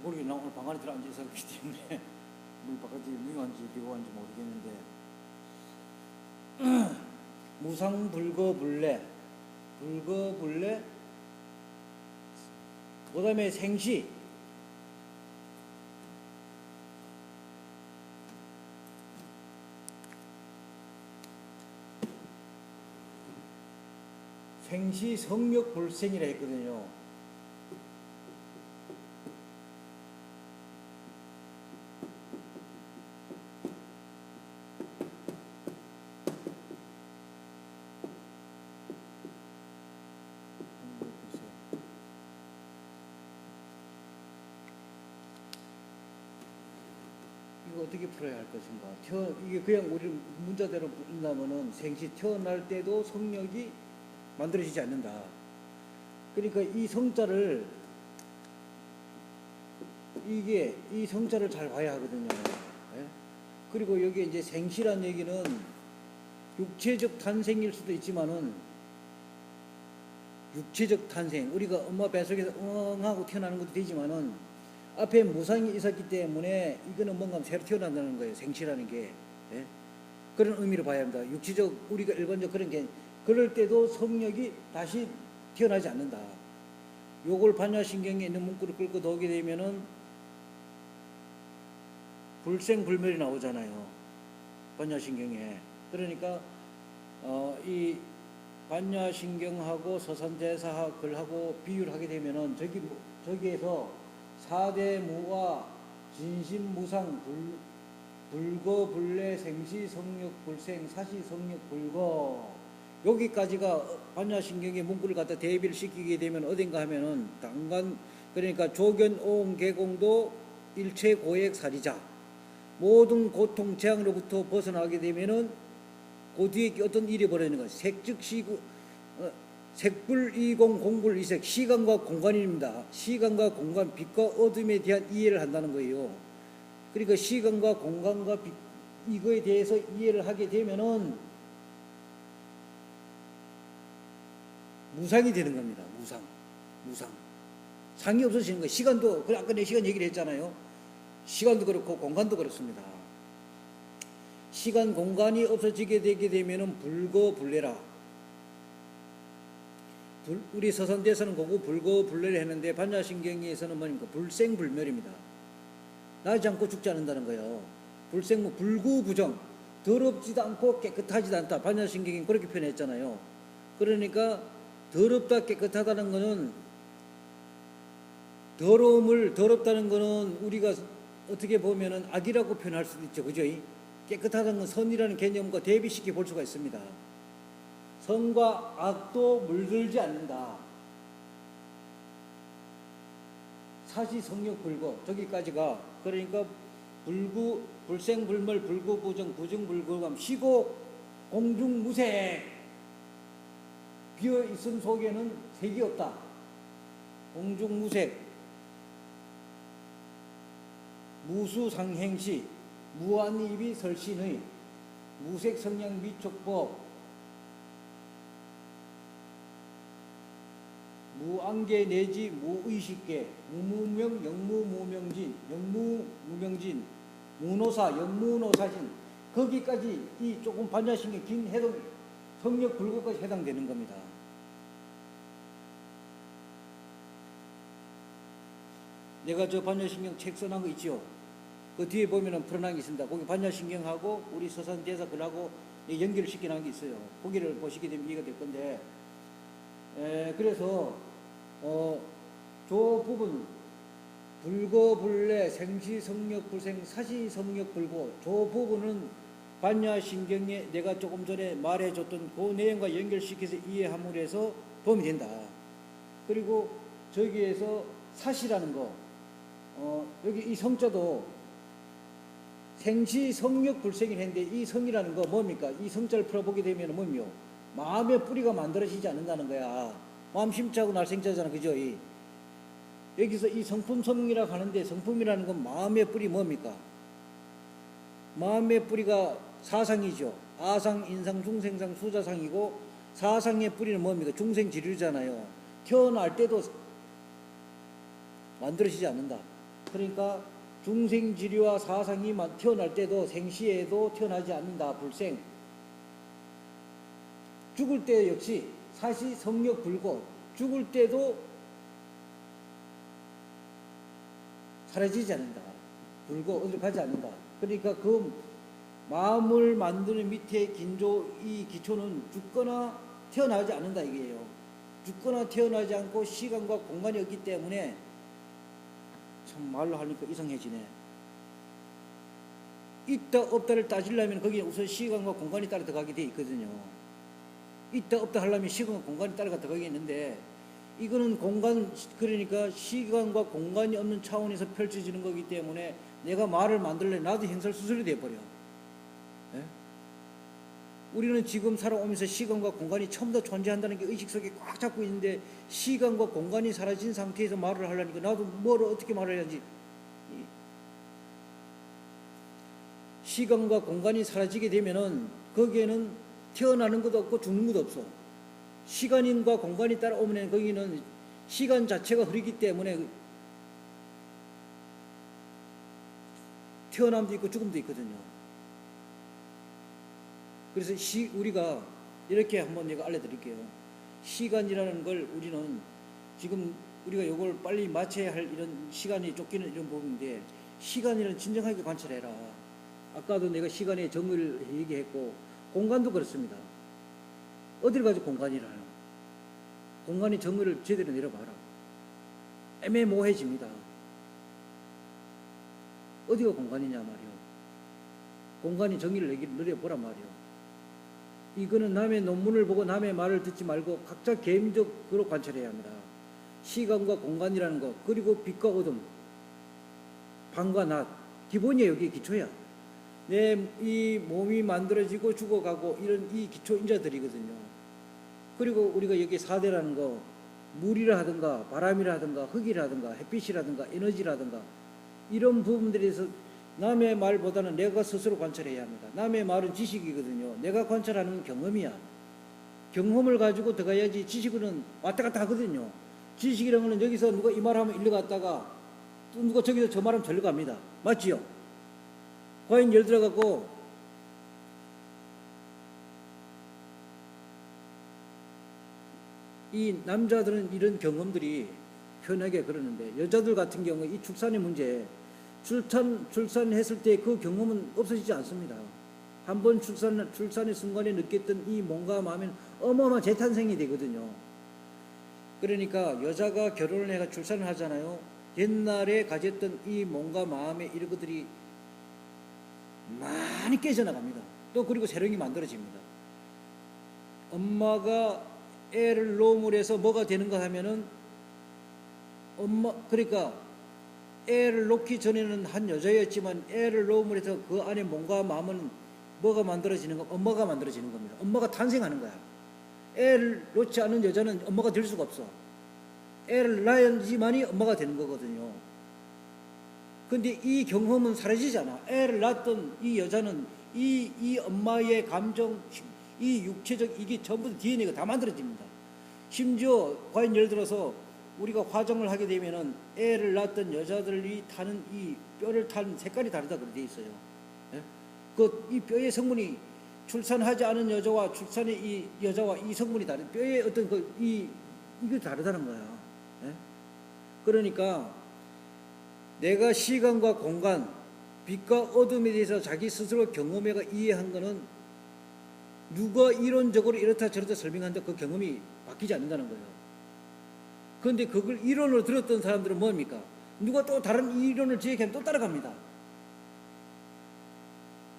모르겠 나 오늘 방 안에 들어 앉아 있었기 때문에 물 바깥이 미관지 비관지 모르겠는데 무상불거불례 불거불례 그 다음에 생시 생시 성욕불생이라 했거든요. 이거 어떻게 풀어야 할 것인가? 이게 그냥 우리 문자대로 풀린다면은 생시 태어날 때도 성욕이 만들어지지 않는다. 그러니까 이 성자를 이 성자를 잘 봐야 하거든요. 예? 그리고 여기 이제 생시란 얘기는 육체적 탄생일 수도 있지만은 육체적 탄생 우리가 엄마 뱃속에서 하고 태어나는 것도 되지만은 앞에 무상이 있었기 때문에 이거는 뭔가 새로 태어난다는 거예요. 생시라는 게. 예? 그런 의미로 봐야 합니다. 육체적 우리가 일반적 그런 게 그럴 때도 성욕이 다시 태어나지 않는다. 요걸 반야신경에 있는 문구를 끌고 나오게 되면은 불생불멸이 나오잖아요. 반야신경에. 그러니까 이 반야신경하고 서산대사학을하고 비유를 하게 되면은 저기에서 사대무와 진심무상 불거불례 생시 성욕불생 사시 성욕불거 여기까지가 반야신경의 문구를 갖다 대비를 시키게 되면 어딘가 하면은 당간 그러니까 조견오음 개공도 일체 고액 살이자 모든 고통 재앙으로부터 벗어나게 되면은 그 뒤에 어떤 일이 벌어지는 거예요. 색즉시구 색불이공 공불이색 시간과 공간입니다. 시간과 공간 빛과 어둠에 대한 이해를 한다는 거예요. 그러니까 시간과 공간과 빛 이거에 대해서 이해를 하게 되면은 무상이 되는 겁니다. 무상. 상이 없어지는 거예요. 시간도, 아까 내 시간 얘기를 했잖아요. 시간도 그렇고 공간도 그렇습니다. 시간, 공간이 없어지게 되게 되면은 불거불례라. 우리 서산대에서는 그거 불거불례를 했는데 반야신경에서는 뭐입니까? 불생불멸입니다. 나지 않고 죽지 않는다는 거예요. 불구부정. 더럽지도 않고 깨끗하지도 않다. 반야신경이 그렇게 표현했잖아요. 그러니까 더럽다 깨끗하다는 것은 더럽다는 것은 우리가 어떻게 보면은 악이라고 표현할 수도 있죠. 그죠? 깨끗하다는 건 선이라는 개념과 대비시켜 볼 수가 있습니다. 선과 악도 물들지 않는다. 사시 성욕 불거 저기까지가 그러니까 불생불멸 불구부정 부정불구감 시고 공중무색 비어있음 속에는 색이 없다. 공중무색 무수상행시 무한입이 설신의 무색성향 미촉법 무안개 내지 무의식계 무무명 영무무명진 영무무명진 무노사 영무노사진 거기까지 이 조금 반야신경 긴 해동 성욕 불구까지 해당되는 겁니다. 내가 저 반야신경 책 써놓은 거 있죠? 그 뒤에 보면은 풀어놓은 게 있습니다. 거기 반야신경하고 우리 서산대사 글하고 연결을 시켜놓은 게 있어요. 거기를 보시게 되면 이해가 될 건데, 그래서 저 부분 불거불례 생시성욕불생 사시성욕불고 저 부분은 반야신경에 내가 조금 전에 말해줬던 그 내용과 연결시켜서 이해함으로 해서 도움이 된다. 그리고 저기에서 사시라는 거 여기 이 성자도 생시성욕불생이 했는데 이 성이라는 거 뭡니까? 이 성자를 풀어보게 되면 뭐며? 마음의 뿌리가 만들어지지 않는다는 거야. 마음 심자고 날생자잖아. 그죠? 여기서 이 성품성이라고 하는데 성품이라는 건 마음의 뿌리 뭡니까? 마음의 뿌리가 사상이죠. 아상, 인상, 중생상, 수자상이고 사상의 뿌리는 뭡니까? 중생지류잖아요. 태어날 때도 만들어지지 않는다. 그러니까 중생지리와 사상이 태어날 때도 생시에도 태어나지 않는다. 불생. 죽을 때 역시 사시 성력 불고 죽을 때도 사라지지 않는다. 불고 어디로 가지 않는다. 그러니까 그 마음을 만드는 밑에 긴조 이 기초는 죽거나 태어나지 않는다 이게요. 죽거나 태어나지 않고 시간과 공간이 없기 때문에 참 말로 하니까 이상해지네. 있다 없다를 따지려면 거기에 우선 시간과 공간이 따라 들어가게 돼 있거든요. 있다 없다 하려면 시간과 공간이 따라 들어가게 있는데 이거는 공간 그러니까 시간과 공간이 없는 차원에서 펼쳐지는 거기 때문에 내가 말을 만들려면 나도 행설수설이 돼버려. 예? 우리는 지금 살아오면서 시간과 공간이 처음부터 존재한다는 게 의식 속에 꽉 잡고 있는데 시간과 공간이 사라진 상태에서 말을 하려니까 나도 뭘 어떻게 말을 해야지. 시간과 공간이 사라지게 되면은 거기에는 태어나는 것도 없고 죽는 것도 없어. 시간과 공간이 따라오면 거기는 시간 자체가 흐르기 때문에 태어남도 있고 죽음도 있거든요. 그래서 우리가 이렇게 한번 내가 알려드릴게요. 시간이라는 걸 우리는 지금 우리가 이걸 빨리 마쳐야 할 이런 시간이 쫓기는 이런 부분인데 시간이라는 진정하게 관찰해라. 아까도 내가 시간의 정의를 얘기했고 공간도 그렇습니다. 어디를 가지고 공간이라나. 공간의 정의를 제대로 내려봐라. 애매모호해집니다. 어디가 공간이냐 말이요. 공간의 정의를 내려보란 말이요. 이거는 남의 논문을 보고 남의 말을 듣지 말고 각자 개인적으로 관찰해야 합니다. 시간과 공간이라는 것, 그리고 빛과 어둠, 밤과 낮, 기본이에요. 여기 기초야. 내 이 몸이 만들어지고 죽어가고 이런 이 기초 인자들이거든요. 그리고 우리가 여기 4대라는 거, 물이라 하든가 바람이라 하든가 흙이라 하든가 햇빛이라든가 에너지라든가 이런 부분들에서 남의 말보다는 내가 스스로 관찰해야 합니다. 남의 말은 지식이거든요. 내가 관찰하는 건 경험이야. 경험을 가지고 들어가야지 지식은 왔다 갔다 하거든요. 지식이라는 건 여기서 누가 이 말하면 일로 갔다가 또 누가 저기서 저 말하면 절로 갑니다. 맞지요? 과연 예를 들어갖고 이 남자들은 이런 경험들이 편하게 그러는데 여자들 같은 경우 이 출산의 문제 출산했을 때 그 경험은 없어지지 않습니다. 한번 출산의 순간에 느꼈던 이 몸과 마음은 어마어마한 재탄생이 되거든요. 그러니까 여자가 결혼을 해가 출산을 하잖아요. 옛날에 가졌던 이 몸과 마음의 이런 것들이 많이 깨져나갑니다. 또 그리고 새로운 게 만들어집니다. 엄마가 애를 놓음을 해서 뭐가 되는가 하면은 그러니까 애를 놓기 전에는 한 여자였지만 애를 놓음을 해서 그 안에 몸과 마음은 뭐가 만들어지는 거? 엄마가 만들어지는 겁니다. 엄마가 탄생하는 거야. 애를 놓지 않은 여자는 엄마가 될 수가 없어. 애를 낳아야지만이 엄마가 되는 거거든요. 근데 이 경험은 사라지잖아. 애를 낳았던 이 여자는 이 엄마의 감정, 이 육체적 이게 전부 DNA가 다 만들어집니다. 심지어 과연 예를 들어서 우리가 화장을 하게 되면은 애를 낳았던 여자들이 타는 이 뼈를 탄 색깔이 다르다 그렇게 돼 있어요. 예? 이 뼈의 성분이 출산하지 않은 여자와 출산의 이 여자와 이 성분이 다른 뼈의 어떤 이게 다르다는 거야. 예? 그러니까 내가 시간과 공간, 빛과 어둠에 대해서 자기 스스로 경험해가 이해한 거는 누가 이론적으로 이렇다 저렇다 설명한다 그 경험이 바뀌지 않는다는 거예요. 그런데 그걸 이론으로 들었던 사람들은 뭡니까? 누가 또 다른 이론을 제기하면 또 따라갑니다.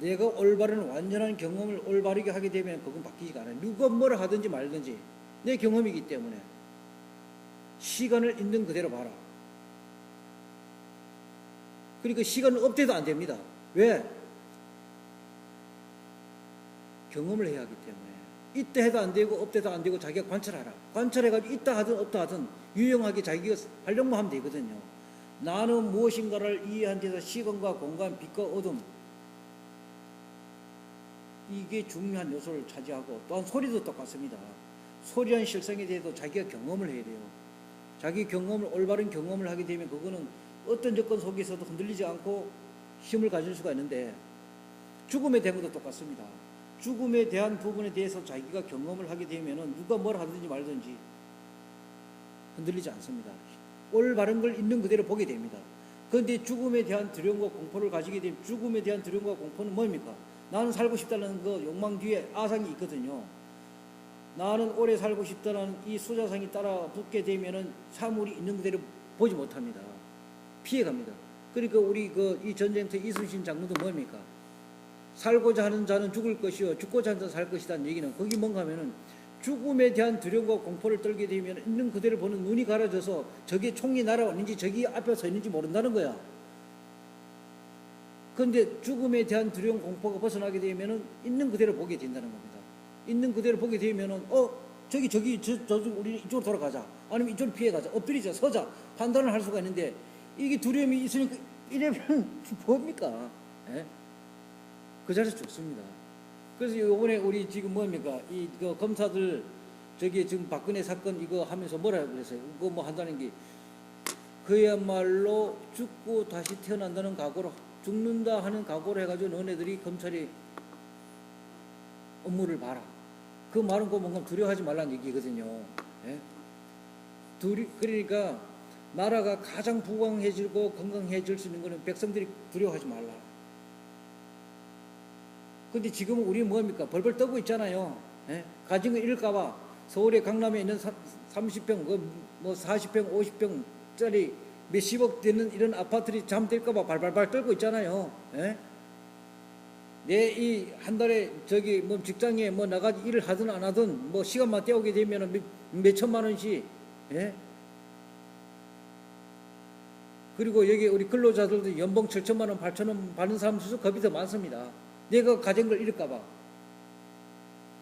내가 올바른 완전한 경험을 올바르게 하게 되면 그건 바뀌지가 않아요. 누가 뭐라 하든지 말든지 내 경험이기 때문에 시간을 있는 그대로 봐라. 그러니까 시간은 업돼도 안 됩니다. 왜? 경험을 해야 하기 때문에. 있다 해도 안 되고 없다 해도 안 되고 자기가 관찰하라. 관찰해가지고 있다 하든 없다 하든 유용하게 자기가 활용만 하면 되거든요. 나는 무엇인가를 이해한 데서 시간과 공간, 빛과 어둠 이게 중요한 요소를 차지하고 또한 소리도 똑같습니다. 소리한 실성에 대해서 자기가 경험을 해야 돼요. 자기 경험을 올바른 경험을 하게 되면 그거는 어떤 조건 속에서도 흔들리지 않고 힘을 가질 수가 있는데 죽음에 대한 것도 똑같습니다. 죽음에 대한 부분에 대해서 자기가 경험을 하게 되면 누가 뭘 하든지 말든지 흔들리지 않습니다. 올바른 걸 있는 그대로 보게 됩니다. 그런데 죽음에 대한 두려움과 공포를 가지게 되면 죽음에 대한 두려움과 공포는 뭡니까? 나는 살고 싶다는 그 욕망 뒤에 아상이 있거든요. 나는 오래 살고 싶다는 이 수자상이 따라 붙게 되면은 사물이 있는 그대로 보지 못합니다. 피해갑니다. 그러니까 우리 이 전쟁터 이순신 장군도 뭡니까? 살고자 하는 자는 죽을 것이요 죽고자 하는 자는 살 것이라는 얘기는 거기 뭔가 하면은 죽음에 대한 두려움과 공포를 떨게 되면 있는 그대로 보는 눈이 가려져서 저게 총이 날아왔는지 저기 앞에 서 있는지 모른다는 거야. 그런데 죽음에 대한 두려움 공포가 벗어나게 되면은 있는 그대로 보게 된다는 겁니다. 있는 그대로 보게 되면은 저기 우리 이쪽으로 돌아가자. 아니면 이쪽으로 피해가자. 엎드리자. 서자. 판단을 할 수가 있는데 이게 두려움이 있으니까 이래면 뭡니까? 예? 그 자리에서 죽습니다. 그래서 이번에 우리 지금 뭡니까? 검사들 저기 지금 박근혜 사건 이거 하면서 뭐라 그랬어요? 그거 뭐 한다는 게 그야말로 죽고 다시 태어난다는 각오로 죽는다 하는 각오를 해가지고 너네들이 검찰이 업무를 봐라. 그 말은 꼭 뭔가 두려워하지 말라는 얘기거든요. 예? 그러니까 나라가 가장 부강해지고 건강해질 수 있는 것은 백성들이 두려워하지 말라. 근데 지금은 우리는 뭡니까? 벌벌 떠고 있잖아요. 예? 가진 거 잃을까봐 서울의 강남에 있는 30평, 뭐 40평, 50평짜리 몇십억 되는 이런 아파트들이 잠들까봐 발발발 떨고 있잖아요. 예? 내 이 한 달에 저기 뭐 직장에 뭐 나가서 일을 하든 안 하든 뭐 시간만 때우게 되면 몇 천만 원씩. 예? 그리고 여기 우리 근로자들도 연봉 7천만 원, 8천 원 받는 사람 수도 겁이 더 많습니다. 내가 가진 걸 잃을까봐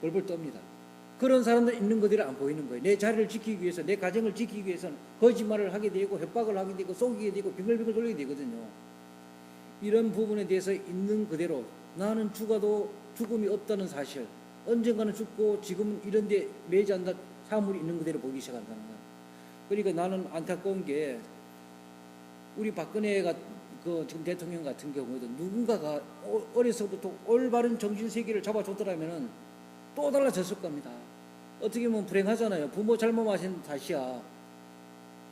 벌벌 떱니다. 그런 사람들 있는 그대로 안 보이는 거예요. 내 자리를 지키기 위해서, 내 가정을 지키기 위해서는 거짓말을 하게 되고 협박을 하게 되고 속이게 되고 빙글빙글 돌리게 되거든요. 이런 부분에 대해서 있는 그대로 나는 죽어도 죽음이 없다는 사실, 언젠가는 죽고 지금은 이런 데 매지 않다 사물이 있는 그대로 보기 시작한다는 거예요. 그러니까 나는 안타까운 게 우리 박근혜가 지금 대통령 같은 경우에도 누군가가 어려서부터 올바른 정신세계를 잡아줬더라면 또 달라졌을 겁니다. 어떻게 보면 불행하잖아요. 부모 잘못하신 탓이야.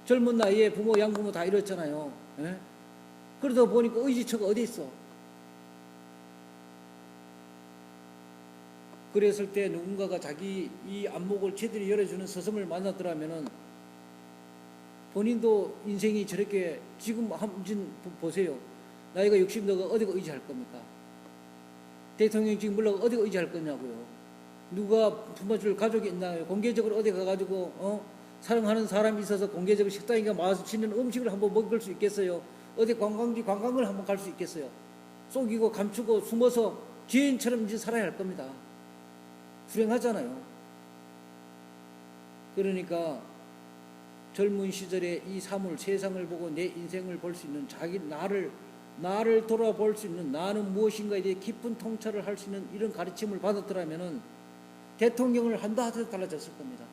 젊은 나이에 부모 양부모 다 잃었잖아요. 예? 그러다 보니까 의지처가 어디 있어? 그랬을 때 누군가가 자기 이 안목을 제대로 열어주는 스승을 만났더라면은 본인도 인생이 저렇게 지금 한번 보세요. 나이가 60 너가 어디가 의지할 겁니까? 대통령 지금 물러가 어디가 의지할 거냐고요. 누가 품어줄 가족이 있나요? 공개적으로 어디 가가지고 사랑하는 사람이 있어서 공개적으로 식당에 맛있는 음식을 한번 먹을 수 있겠어요? 어디 관광지 관광을 한번 갈 수 있겠어요? 속이고 감추고 숨어서 죄인처럼 이제 살아야 할 겁니다. 불행하잖아요. 그러니까 젊은 시절에 이 사물 세상을 보고 내 인생을 볼 수 있는 자기 나를 돌아볼 수 있는 나는 무엇인가에 대해 깊은 통찰을 할 수 있는 이런 가르침을 받았더라면은 대통령을 한다 하더라도 달라졌을 겁니다.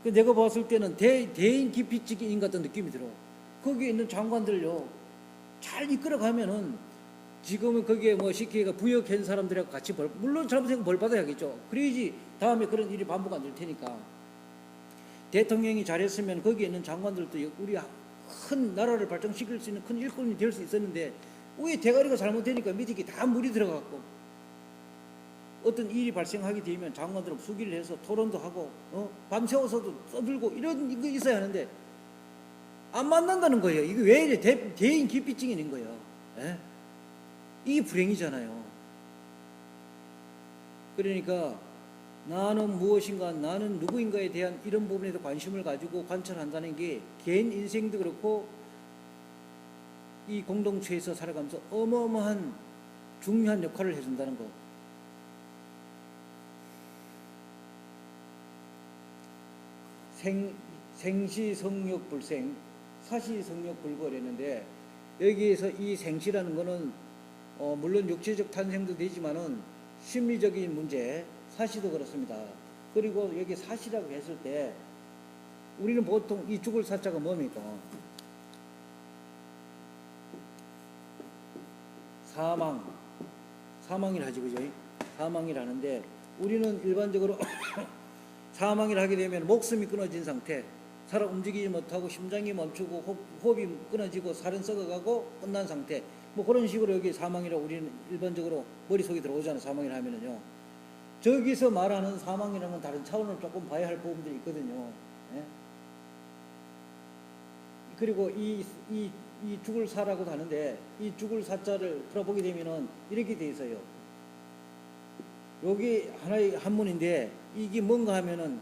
네? 내가 봤을 때는 대인 기피직인 같은 느낌이 들어. 거기에 있는 장관들요 잘 이끌어가면은 지금은 거기에 뭐 시키가 부역한 사람들하고 같이 물론 잘못하면 벌 받아야겠죠. 그래야지 다음에 그런 일이 반복 안 될 테니까. 대통령이 잘했으면 거기에 있는 장관들도 우리 큰 나라를 발전시킬 수 있는 큰 일꾼이 될 수 있었는데 왜 대가리가 잘못되니까 밑에 다 물이 들어갔고 어떤 일이 발생하게 되면 장관들은 수기를 해서 토론도 하고 밤새워서도 써들고 이런 거 있어야 하는데 안 만난다는 거예요. 이게 왜 이래 대인 기피증이 있는 거예요. 에? 이게 불행이잖아요. 그러니까 나는 무엇인가, 나는 누구인가에 대한 이런 부분에도 관심을 가지고 관찰한다는 게 개인 인생도 그렇고 이 공동체에서 살아가면서 어마어마한 중요한 역할을 해준다는 거. 생시성욕불생, 사시성욕불거랬는데 여기에서 이 생시라는 거는 물론 육체적 탄생도 되지만은 심리적인 문제, 사시도 그렇습니다. 그리고 여기 사시라고 했을 때 우리는 보통 이 죽을 사자가 뭡니까? 사망이라 하지, 그죠? 사망이라 하는데, 우리는 일반적으로 사망이라 하게 되면 목숨이 끊어진 상태, 살아 움직이지 못하고 심장이 멈추고 호흡이 끊어지고 살은 썩어가고 끝난 상태, 뭐 그런 식으로 여기 사망이라 우리는 일반적으로 머릿속에 들어오잖아요. 사망이라 하면은요. 저기서 말하는 사망이라는 건 다른 차원을 조금 봐야 할 부분들이 있거든요. 예? 그리고 이 죽을 사라고도 하는데, 이 죽을 사자를 풀어보게 되면은 이렇게 돼 있어요. 여기 하나의 한문인데, 이게 뭔가 하면은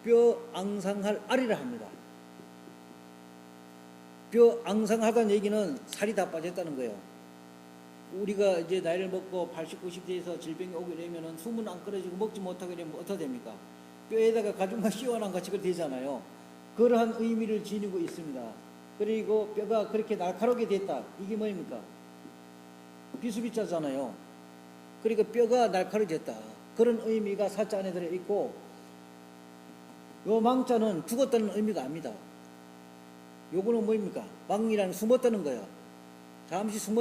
뼈 앙상할 알이라 합니다. 뼈 앙상하다는 얘기는 살이 다 빠졌다는 거예요. 우리가 이제 나이를 먹고 80, 90대에서 질병이 오게 되면은 숨은 안 끊어지고 먹지 못하게 되면 어떻게 됩니까? 뼈에다가 가죽만 씌워놓은 같이 그렇게 되잖아요. 그러한 의미를 지니고 있습니다. 그리고 뼈가 그렇게 날카롭게 됐다. 이게 뭐입니까? 비수비자잖아요. 그러니까 뼈가 날카로워졌다. 그런 의미가 사자 안에 들어있고, 요 망자는 죽었다는 의미가 아닙니다. 요거는 뭐입니까? 망이라는 숨었다는 거야. 잠시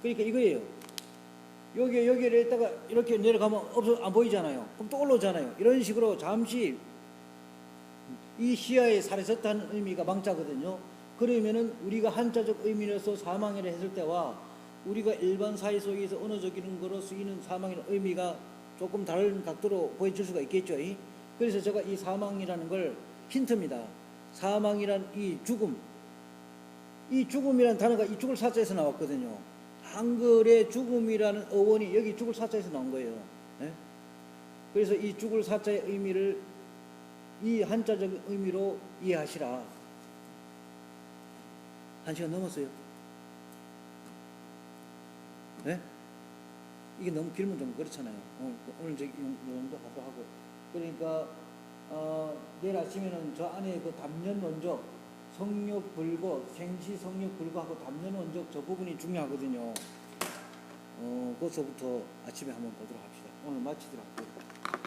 그러니까 이거예요. 여기를 했다가 이렇게 내려가면 안 보이잖아요. 그럼 또 올라오잖아요. 이런 식으로 잠시 이 시야에 사라졌다는 의미가 망자거든요. 그러면은 우리가 한자적 의미로서 사망이라 했을 때와 우리가 일반 사회 속에서 언어적인 거로 쓰이는 사망이라는 의미가 조금 다른 각도로 보여줄 수가 있겠죠. 그래서 제가 이 사망이라는 걸 힌트입니다. 사망이란 이 죽음이라는 단어가 이 죽을 사자에서 나왔거든요. 한글의 죽음이라는 어원이 여기 죽을 사자에서 나온 거예요. 네? 그래서 이 죽을 사자의 의미를 이 한자적 의미로 이해하시라. 1시간 넘었어요. 네? 이게 너무 길면 좀 그렇잖아요. 오늘 저기 정도 하고. 그러니까 내일 아침에는 저 안에 그 담연원적, 성욕불고, 생시성욕불고하고 담연원적 저 부분이 중요하거든요. 그것부터 아침에 한번 보도록 합시다. 오늘 마치도록 할게요.